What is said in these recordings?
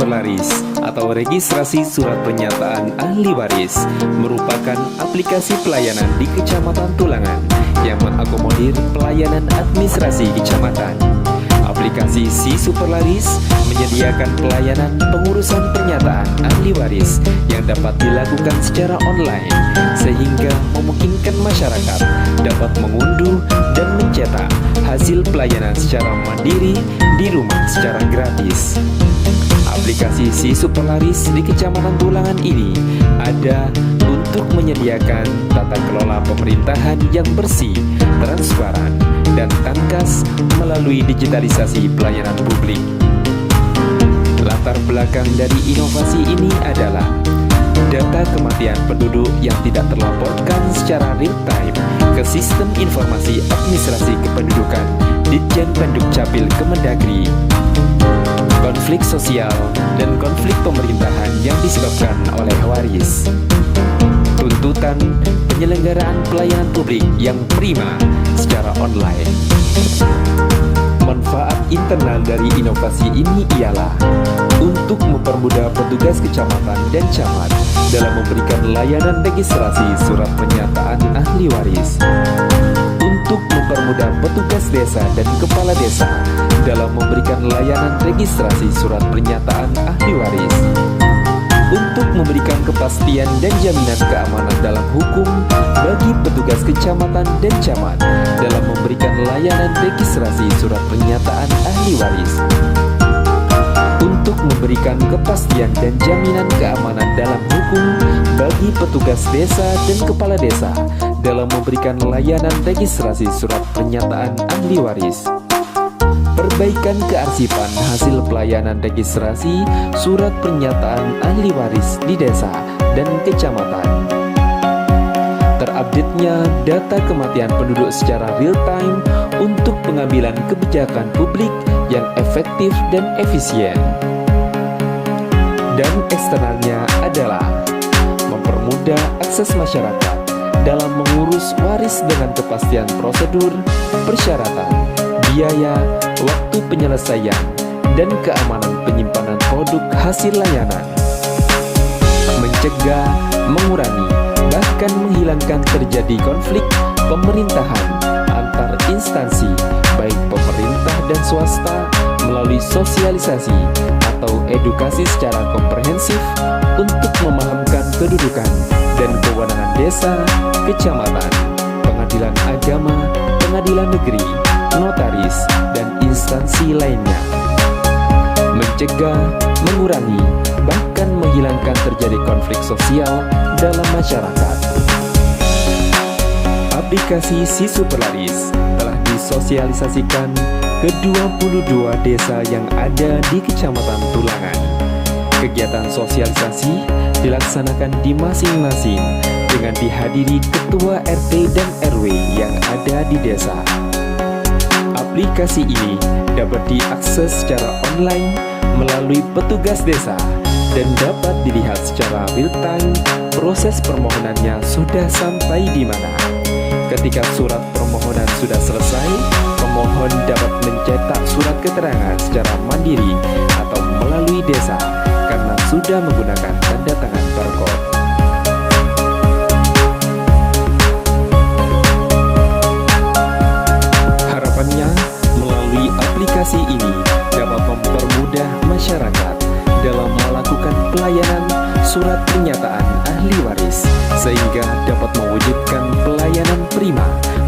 Superlaris atau registrasi surat pernyataan ahli waris merupakan aplikasi pelayanan di Kecamatan Tulangan yang mengakomodir pelayanan administrasi kecamatan. Aplikasi Si Superlaris menyediakan pelayanan pengurusan pernyataan ahli waris yang dapat dilakukan secara online, sehingga memungkinkan masyarakat dapat mengunduh dan mencetak hasil pelayanan secara mandiri di rumah secara gratis. Aplikasi Si Superlaris di Kecamatan Tulangan ini ada untuk menyediakan tata kelola pemerintahan yang bersih, transparan, dan tangkas melalui digitalisasi pelayanan publik. Latar belakang dari inovasi ini adalah data kematian penduduk yang tidak terlaporkan secara real time ke Sistem Informasi Administrasi Kependudukan Ditjen Pendukcapil Kemendagri, konflik sosial dan konflik pemerintahan yang disebabkan oleh waris, tuntutan penyelenggaraan pelayanan publik yang prima secara online. Manfaat internal dari inovasi ini ialah untuk mempermudah petugas kecamatan dan camat dalam memberikan layanan registrasi surat pernyataan ahli waris, untuk mempermudah petugas desa dan kepala desa dalam memberikan layanan registrasi surat pernyataan ahli waris, untuk memberikan kepastian dan jaminan keamanan dalam hukum bagi petugas kecamatan dan camat dalam memberikan layanan registrasi surat pernyataan ahli waris, untuk memberikan kepastian dan jaminan keamanan dalam hukum bagi petugas desa dan kepala desa dalam memberikan layanan registrasi surat pernyataan ahli waris, perbaikan kearsipan hasil pelayanan registrasi surat pernyataan ahli waris di desa dan kecamatan, terupdate-nya data kematian penduduk secara real time untuk pengambilan kebijakan publik yang efektif dan efisien. Dan eksternalnya adalah mempermudah akses masyarakat dalam mengurus waris dengan kepastian prosedur, persyaratan, biaya, waktu penyelesaian, dan keamanan penyimpanan produk hasil layanan. Mencegah, mengurangi, bahkan menghilangkan terjadi konflik pemerintahan antar instansi, baik pemerintah dan swasta, melalui sosialisasi atau edukasi secara komprehensif untuk memahamkan kedudukan dan kewenangan desa, kecamatan, pengadilan agama, pengadilan negeri, notaris, dan instansi lainnya. Mencegah, mengurangi, bahkan menghilangkan terjadi konflik sosial dalam masyarakat. Aplikasi Si Superlaris telah disosialisasikan ke 22 desa yang ada di Kecamatan Tulangan. Kegiatan sosialisasi dilaksanakan di masing-masing dengan dihadiri ketua RT dan RW yang ada di desa. Aplikasi ini dapat diakses secara online melalui petugas desa dan dapat dilihat secara real time proses permohonannya sudah sampai di mana. Ketika surat permohonan sudah selesai, pemohon dapat mencetak surat keterangan secara mandiri atau melalui desa karena sudah menggunakan tanda tangan barcode. Harapannya, melalui aplikasi ini dapat mempermudah masyarakat dalam melakukan pelayanan surat pernyataan ahli waris, sehingga dapat mewujudkan pelayanan prima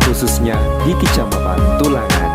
khususnya di Kecamatan Tulangan.